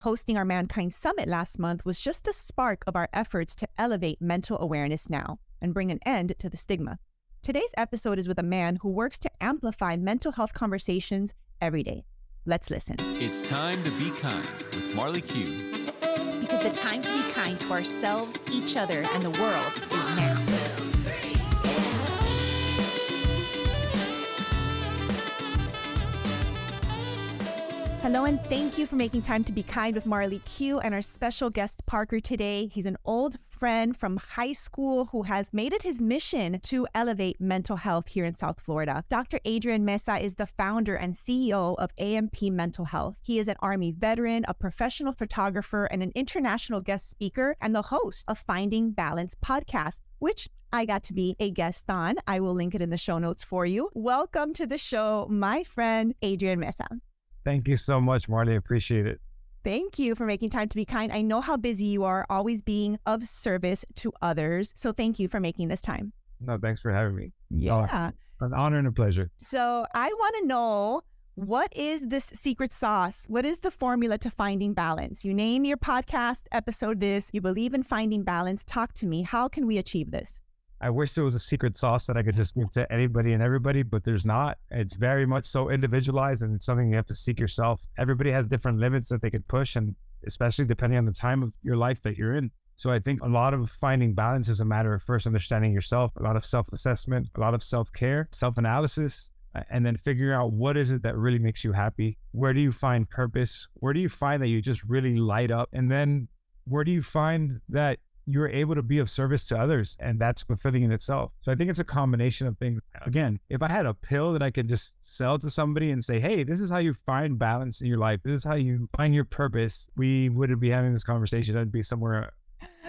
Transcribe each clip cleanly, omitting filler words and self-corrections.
Hosting our Mankind Summit last month was just the spark of our efforts to elevate mental awareness now and bring an end to the stigma. Today's episode is with a man who works to amplify mental health conversations every day. Let's listen. It's time to be kind with Marley Q. Because the time to be kind to ourselves, each other, and the world is now. Hello, and thank you for making time to be kind with Marley Q and our special guest Parker today. He's an old friend from high school who has made it his mission to elevate mental health here in South Florida. Dr. Adrian Mesa is the founder and CEO of AMP Mental Health. He is an Army veteran, a professional photographer, and an international guest speaker, and the host of Finding Balance podcast, which I got to be a guest on. I will link it in the show notes for you. Welcome to the show, my friend, Adrian Mesa. Thank you so much, Marley. Appreciate it. Thank you for making time to be kind. I know how busy you are, always being of service to others. So thank you for making this time. No, thanks for having me. Yeah. An honor and a pleasure. So I want to know, what is this secret sauce? What is the formula to finding balance? You name your podcast episode this. You believe in finding balance. Talk to me. How can we achieve this? I wish there was a secret sauce that I could just give to anybody and everybody, but there's not. It's very much so individualized, and it's something you have to seek yourself. Everybody has different limits that they could push, and especially depending on the time of your life that you're in. So I think a lot of finding balance is a matter of first understanding yourself, a lot of self-assessment, a lot of self-care, self-analysis, and then figuring out what is it that really makes you happy. Where do you find purpose? Where do you find that you just really light up? And then where do you find that you're able to be of service to others, and that's fulfilling in itself. So I think it's a combination of things. Again, if I had a pill that I could just sell to somebody and say, hey, this is how you find balance in your life, this is how you find your purpose, we wouldn't be having this conversation. I'd be somewhere.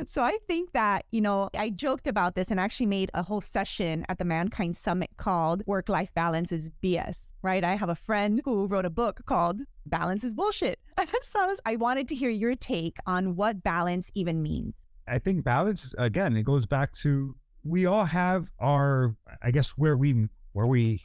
So I think that, I joked about this and actually made a whole session at the Mankind Summit called Work-Life Balance is BS, right? I have a friend who wrote a book called Balance is Bullshit. So I wanted to hear your take on what balance even means. I think balance, again, it goes back to, we all have our, I guess, where we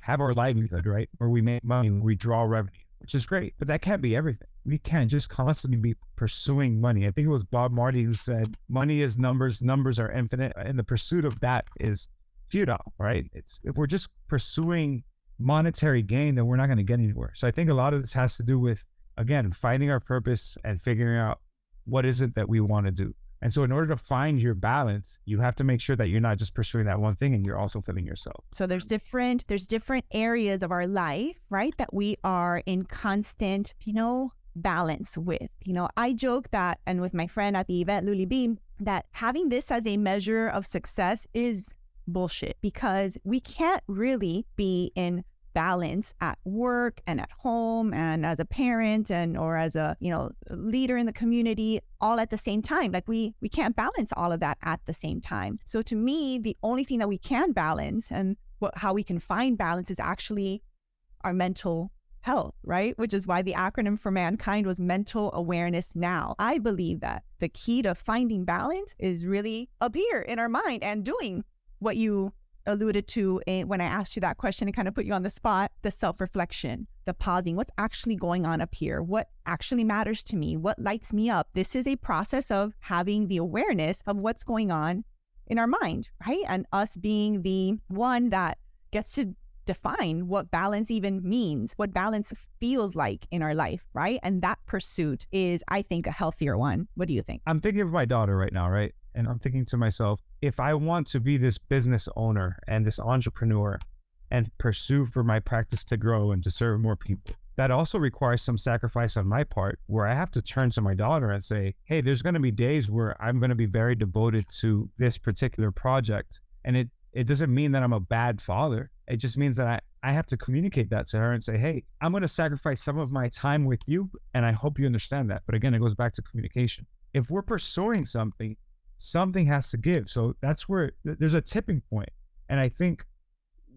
have our livelihood, right? Where we make money, we draw revenue, which is great, but that can't be everything. We can't just constantly be pursuing money. I think it was Bob Marley who said, money is numbers, numbers are infinite, and the pursuit of that is futile, right? If we're just pursuing monetary gain, then we're not going to get anywhere. So I think a lot of this has to do with, again, finding our purpose and figuring out what is it that we want to do. And so in order to find your balance, you have to make sure that you're not just pursuing that one thing and you're also filling yourself. So there's different areas of our life, right, that we are in constant, balance with. I joke that, and with my friend at the event, Luli Beam, that having this as a measure of success is bullshit, because we can't really be in balance at work and at home and as a parent or as a leader in the community all at the same time. Like we can't balance all of that at the same time. So to me, the only thing that we can balance and how we can find balance is actually our mental health, right? Which is why the acronym for Mankind was Mental Awareness Now. I believe that the key to finding balance is really up here in our mind and doing what you alluded to when I asked you that question and kind of put you on the spot, the self-reflection, the pausing, what's actually going on up here? What actually matters to me? What lights me up? This is a process of having the awareness of what's going on in our mind, right? And us being the one that gets to define what balance even means, what balance feels like in our life, right? And that pursuit is, I think, a healthier one. What do you think? I'm thinking of my daughter right now, right? And I'm thinking to myself, if I want to be this business owner and this entrepreneur and pursue for my practice to grow and to serve more people, that also requires some sacrifice on my part, where I have to turn to my daughter and say, hey, there's going to be days where I'm going to be very devoted to this particular project. And it doesn't mean that I'm a bad father. It just means that I have to communicate that to her and say, hey, I'm going to sacrifice some of my time with you, and I hope you understand that. But again, it goes back to communication. If we're pursuing something has to give. So that's where there's a tipping point. And I think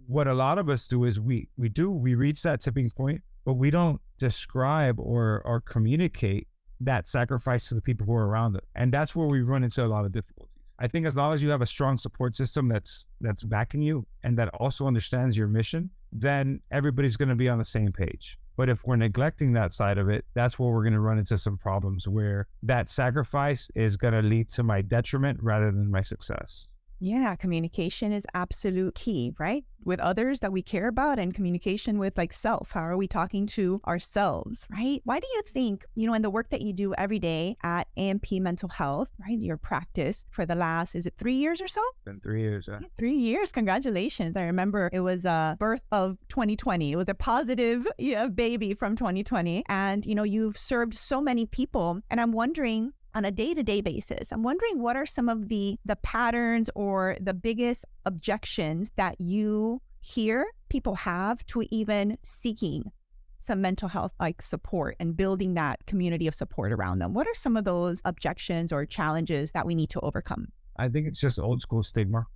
what a lot of us do is we reach that tipping point, but we don't describe or communicate that sacrifice to the people who are around it. And that's where we run into a lot of difficulties. I think as long as you have a strong support system that's backing you and that also understands your mission, then everybody's going to be on the same page. But if we're neglecting that side of it, that's where we're going to run into some problems where that sacrifice is going to lead to my detriment rather than my success. Yeah, communication is absolute key, right? With others that we care about, and communication with like self. How are we talking to ourselves, right? Why do you think, in the work that you do every day at AMP Mental Health, right? Your practice for the last, is it 3 years or so? Been 3 years, yeah. 3 years. Congratulations. I remember it was a birth of 2020. It was a positive baby from 2020. And, you've served so many people. And I'm wondering, on a day-to-day basis, I'm wondering what are some of the patterns or the biggest objections that you hear people have to even seeking some mental health like support and building that community of support around them. What are some of those objections or challenges that we need to overcome? I think it's just old school stigma.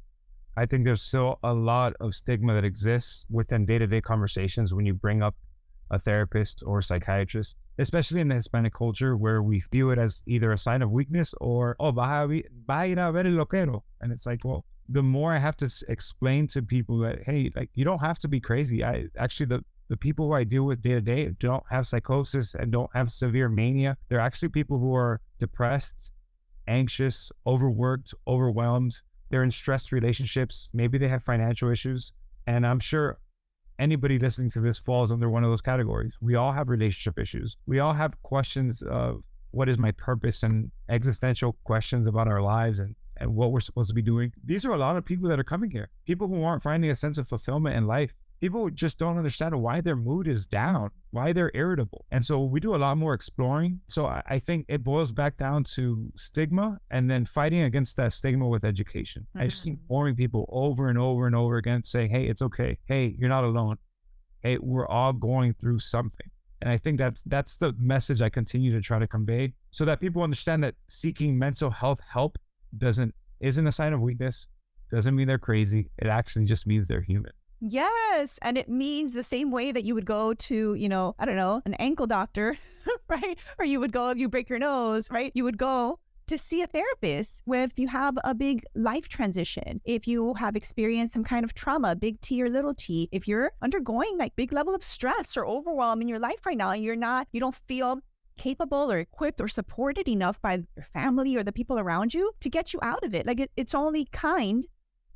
I think there's still a lot of stigma that exists within day-to-day conversations when you bring up a therapist or a psychiatrist, especially in the Hispanic culture where we view it as either a sign of weakness or, vas a ir a ver el loquero. And it's like, well, the more I have to explain to people that, hey, like, you don't have to be crazy. The people who I deal with day to day don't have psychosis and don't have severe mania. They're actually people who are depressed, anxious, overworked, overwhelmed. They're in stressed relationships. Maybe they have financial issues. And I'm sure anybody listening to this falls under one of those categories. We all have relationship issues. We all have questions of what is my purpose and existential questions about our lives and what we're supposed to be doing. These are a lot of people that are coming here. People who aren't finding a sense of fulfillment in life. People who just don't understand why their mood is down, why they're irritable. And so we do a lot more exploring. So I think it boils back down to stigma and then fighting against that stigma with education. I just informing people over and over and over again, saying, hey, it's okay. Hey, you're not alone. Hey, we're all going through something. And I think that's the message I continue to try to convey so that people understand that seeking mental health help isn't a sign of weakness, doesn't mean they're crazy. It actually just means they're human. Yes. And it means the same way that you would go to, I don't know, an ankle doctor, right? Or you would go if you break your nose, right? You would go to see a therapist if you have a big life transition, if you have experienced some kind of trauma, big T or little t, if you're undergoing like big level of stress or overwhelm in your life right now and you don't feel capable or equipped or supported enough by your family or the people around you to get you out of it. Like it's only kind.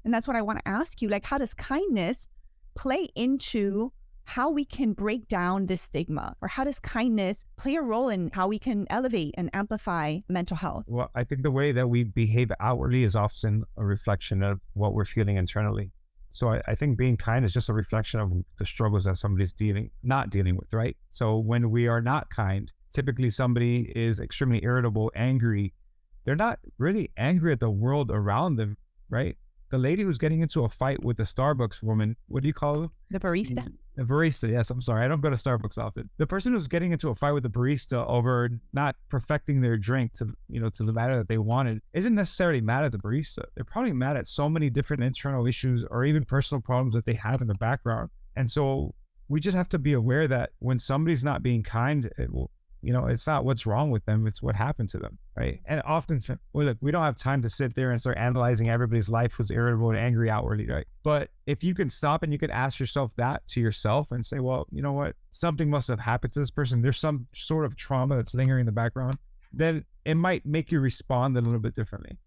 And that's what I want to ask you. Like, how does kindness play into how we can break down this stigma, or how does kindness play a role in how we can elevate and amplify mental health? Well, I think the way that we behave outwardly is often a reflection of what we're feeling internally. So I think being kind is just a reflection of the struggles that somebody's not dealing with, right? So when we are not kind, typically somebody is extremely irritable, angry. They're not really angry at the world around them, right? The lady who's getting into a fight with the Starbucks woman, what do you call them? The barista. The barista, yes, I'm sorry. I don't go to Starbucks often. The person who's getting into a fight with the barista over not perfecting their drink to the matter that they wanted isn't necessarily mad at the barista. They're probably mad at so many different internal issues or even personal problems that they have in the background. And so we just have to be aware that when somebody's not being kind, it's not what's wrong with them, it's what happened to them, right? And often, look, we don't have time to sit there and start analyzing everybody's life who's irritable and angry outwardly, right? But if you can stop and you can ask yourself that to yourself and say, well, you know what? Something must have happened to this person. There's some sort of trauma that's lingering in the background. Then it might make you respond a little bit differently.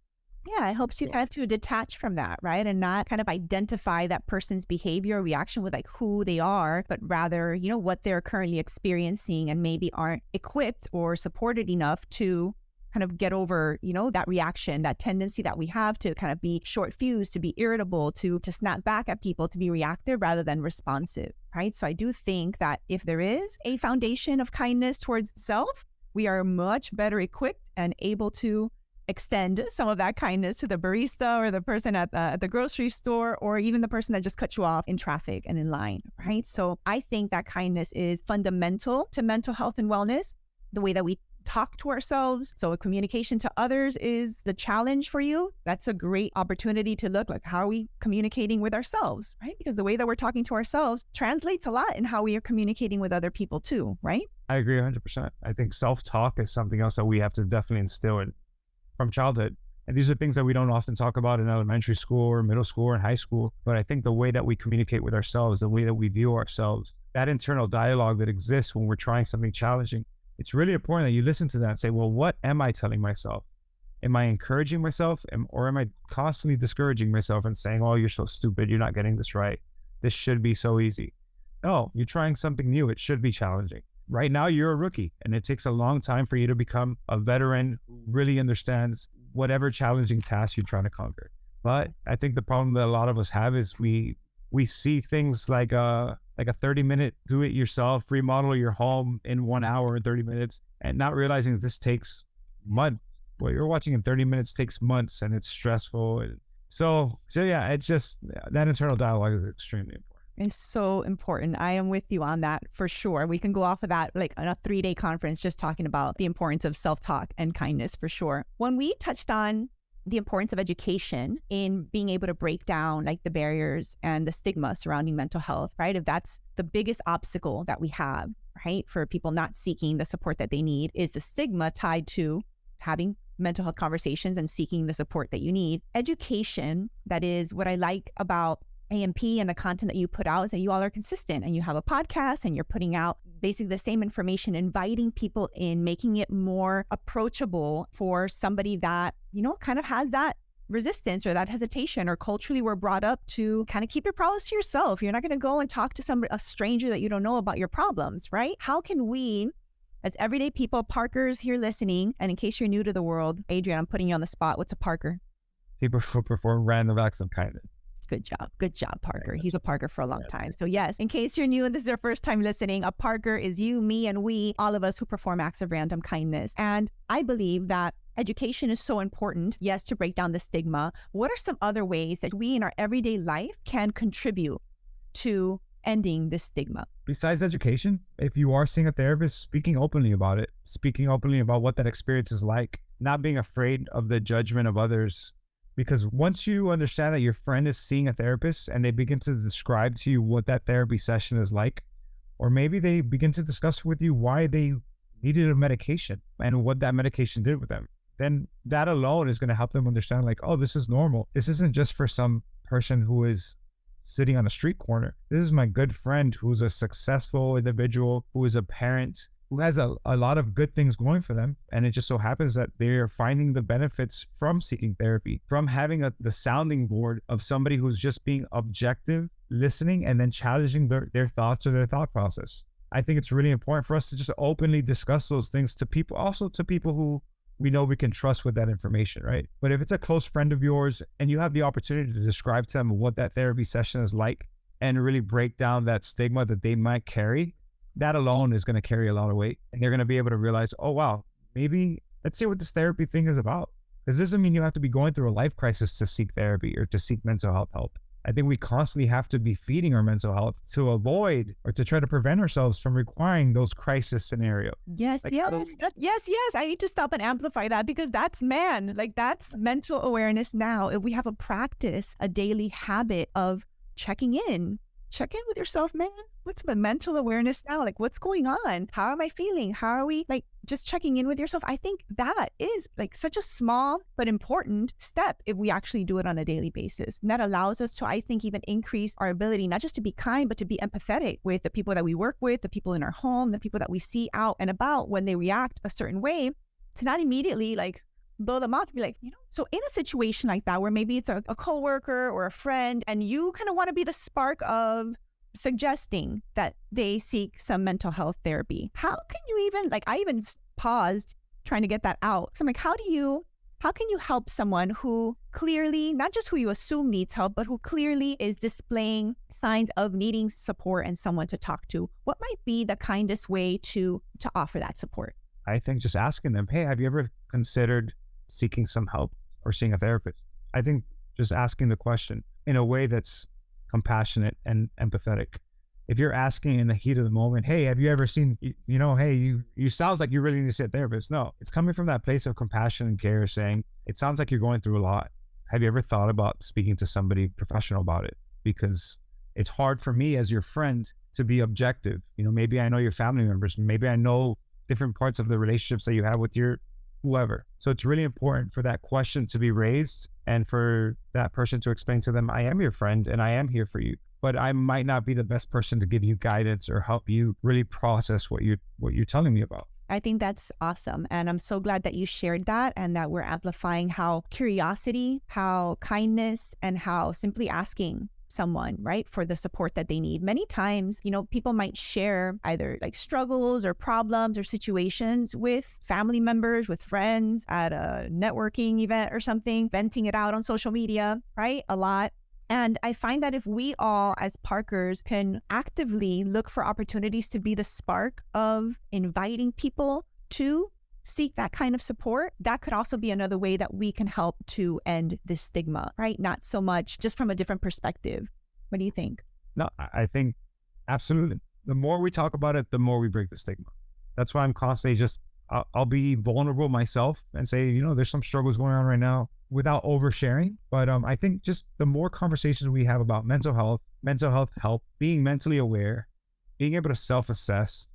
Yeah, it helps you kind of to detach from that, right? And not kind of identify that person's behavior or reaction with like who they are, but rather, what they're currently experiencing and maybe aren't equipped or supported enough to kind of get over, that reaction, that tendency that we have to kind of be short fused, to be irritable, to snap back at people, to be reactive rather than responsive, right? So I do think that if there is a foundation of kindness towards self, we are much better equipped and able to extend some of that kindness to the barista or the person at the grocery store, or even the person that just cut you off in traffic and in line, right? So I think that kindness is fundamental to mental health and wellness, the way that we talk to ourselves. So communication to others is the challenge for you. That's a great opportunity to look like, how are we communicating with ourselves, right? Because the way that we're talking to ourselves translates a lot in how we are communicating with other people too, right? I agree 100%. I think self-talk is something else that we have to definitely instill in from childhood. And these are things that we don't often talk about in elementary school or middle school or in high school. But I think the way that we communicate with ourselves, the way that we view ourselves, that internal dialogue that exists when we're trying something challenging, it's really important that you listen to that and say, well, what am I telling myself? Am I encouraging myself, or am I constantly discouraging myself and saying, oh, you're so stupid, you're not getting this right, this should be so easy? No, you're trying something new. It should be challenging. Right now, you're a rookie, and it takes a long time for you to become a veteran who really understands whatever challenging task you're trying to conquer. But I think the problem that a lot of us have is we see things like a 30-minute do-it-yourself, remodel your home in 1 hour and 30 minutes, and not realizing that this takes months. What you're watching in 30 minutes takes months, and it's stressful. So yeah, it's just that internal dialogue is extremely important. It's so important. I am with you on that for sure. We can go off of that like on a 3-day conference just talking about the importance of self-talk and kindness for sure. When we touched on the importance of education in being able to break down like the barriers and the stigma surrounding mental health, right? If that's the biggest obstacle that we have, right, for people not seeking the support that they need, is the stigma tied to having mental health conversations and seeking the support that you need. Education, that is what I like about AMP and the content that you put out, is that you all are consistent and you have a podcast and you're putting out basically the same information, inviting people in, making it more approachable for somebody that, you know, kind of has that resistance or that hesitation, or culturally we're brought up to kind of keep your problems to yourself. You're not going to go and talk to a stranger that you don't know about your problems, right? How can we, as everyday people, Parkers here listening, and in case you're new to the world, Adrian, I'm putting you on the spot. What's a Parker? People who perform random acts of kindness. Good job, Parker. He's a Parker for a long time. So yes, in case you're new and this is your first time listening, a Parker is you, me, and we, all of us who perform acts of random kindness. And I believe that education is so important, yes, to break down the stigma. What are some other ways that we in our everyday life can contribute to ending this stigma? Besides education, if you are seeing a therapist, speaking openly about it, speaking openly about what that experience is like, not being afraid of the judgment of others. Because once you understand that your friend is seeing a therapist and they begin to describe to you what that therapy session is like, or maybe they begin to discuss with you why they needed a medication and what that medication did with them, then that alone is going to help them understand like, oh, this is normal. This isn't just for some person who is sitting on a street corner. This is my good friend who's a successful individual, who is a parent, who has a lot of good things going for them. And it just so happens that they're finding the benefits from seeking therapy, from having the sounding board of somebody who's just being objective, listening, and then challenging their thoughts or their thought process. I think it's really important for us to just openly discuss those things to people, also to people who we know we can trust with that information, right? But if it's a close friend of yours and you have the opportunity to describe to them what that therapy session is like and really break down that stigma that they might carry, that alone is going to carry a lot of weight. And they're going to be able to realize, oh, wow, maybe let's see what this therapy thing is about. Because this doesn't mean you have to be going through a life crisis to seek therapy or to seek mental health help. I think we constantly have to be feeding our mental health to avoid or to try to prevent ourselves from requiring those crisis scenarios. Yes. I need to stop and amplify that, because that's that's mental awareness now. If we have a practice, a daily habit of checking in with yourself, man. What's my mental awareness now? Like, what's going on? How am I feeling? How are we, like, just checking in with yourself? I think that is like such a small but important step if we actually do it on a daily basis. And that allows us to, I think, even increase our ability, not just to be kind, but to be empathetic with the people that we work with, the people in our home, the people that we see out and about when they react a certain way, to not immediately like blow them off, be like, so in a situation like that, where maybe it's a coworker or a friend, and you kind of want to be the spark of suggesting that they seek some mental health therapy. How can you even, I even paused trying to get that out. So I'm like, how can you help someone who clearly, not just who you assume needs help, but who clearly is displaying signs of needing support and someone to talk to? What might be the kindest way to offer that support? I think just asking them, hey, have you ever considered seeking some help or seeing a therapist? I think just asking the question in a way that's compassionate and empathetic. If you're asking in the heat of the moment, hey, have you ever seen, hey, you sounds like you really need to see a therapist. No, it's coming from that place of compassion and care, saying, it sounds like you're going through a lot. Have you ever thought about speaking to somebody professional about it? Because it's hard for me as your friend to be objective. Maybe I know your family members, maybe I know different parts of the relationships that you have with your whoever. So it's really important for that question to be raised and for that person to explain to them, I am your friend and I am here for you, but I might not be the best person to give you guidance or help you really process what you're telling me about. I think that's awesome. And I'm so glad that you shared that and that we're amplifying how curiosity, how kindness, and how simply asking someone, right, for the support that they need. Many times, people might share either like struggles or problems or situations with family members, with friends at a networking event or something, venting it out on social media, right? A lot. And I find that if we all as Parkers can actively look for opportunities to be the spark of inviting people to seek that kind of support, that could also be another way that we can help to end this stigma, right? Not so much just from a different perspective. What do you think? No, I think absolutely. The more we talk about it, the more we break the stigma. That's why I'm constantly I'll be vulnerable myself and say, there's some struggles going on right now without oversharing. But I think just the more conversations we have about mental health help, being mentally aware, being able to self-assess,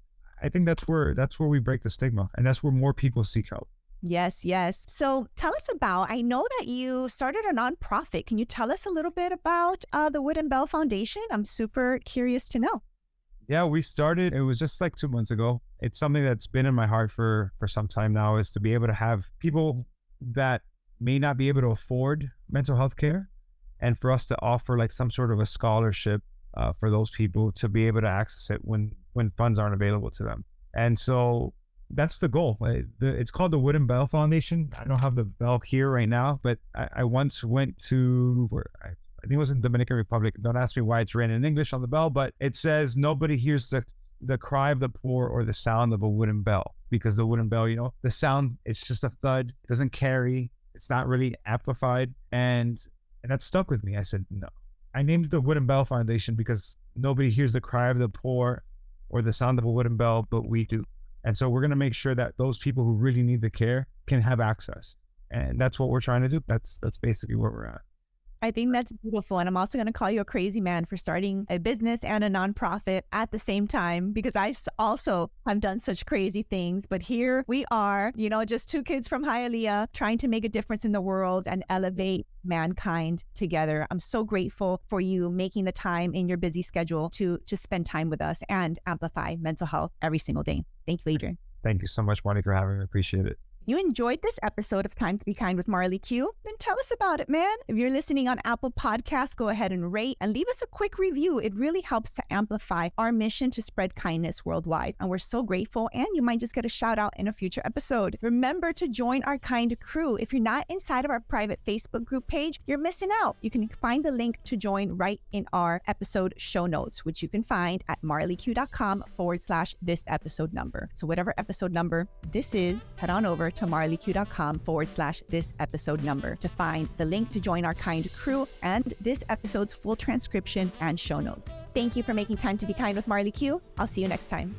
I think that's where we break the stigma, and that's where more people seek help. Yes. So tell us I know that you started a nonprofit. Can you tell us a little bit about the Wood and Bell Foundation? I'm super curious to know. Yeah, we started, it was just like 2 months ago. It's something that's been in my heart for some time now, is to be able to have people that may not be able to afford mental health care, and for us to offer like some sort of a scholarship for those people to be able to access it when funds aren't available to them. And so that's the goal. It's called the Wood and Bell Foundation. I don't have the bell here right now, but I once went to where I think it was in Dominican Republic. Don't ask me why it's written in English on the bell, but it says nobody hears the cry of the poor or the sound of a wooden bell, because the wooden bell, the sound, it's just a thud. It doesn't carry. It's not really amplified. And that stuck with me. I said, no. I named it the Wood and Bell Foundation because nobody hears the cry of the poor or the sound of a wooden bell, but we do. And so we're going to make sure that those people who really need the care can have access. And that's what we're trying to do. That's basically where we're at. I think that's beautiful. And I'm also going to call you a crazy man for starting a business and a nonprofit at the same time, because I also have done such crazy things. But here we are, just two kids from Hialeah trying to make a difference in the world and elevate mankind together. I'm so grateful for you making the time in your busy schedule to spend time with us and amplify mental health every single day. Thank you, Adrian. Thank you so much, Marty, for having me. I appreciate it. You enjoyed this episode of Time to Be Kind with Marley Q? Then tell us about it, man. If you're listening on Apple Podcasts, go ahead and rate and leave us a quick review. It really helps to amplify our mission to spread kindness worldwide. And we're so grateful, and you might just get a shout out in a future episode. Remember to join our kind crew. If you're not inside of our private Facebook group page, you're missing out. You can find the link to join right in our episode show notes, which you can find at marleyq.com/this episode number. So whatever episode number this is, head on over to marleyq.com/this episode number to find the link to join our kind crew and this episode's full transcription and show notes. Thank you for making time to be kind with Marley Q. I'll see you next time.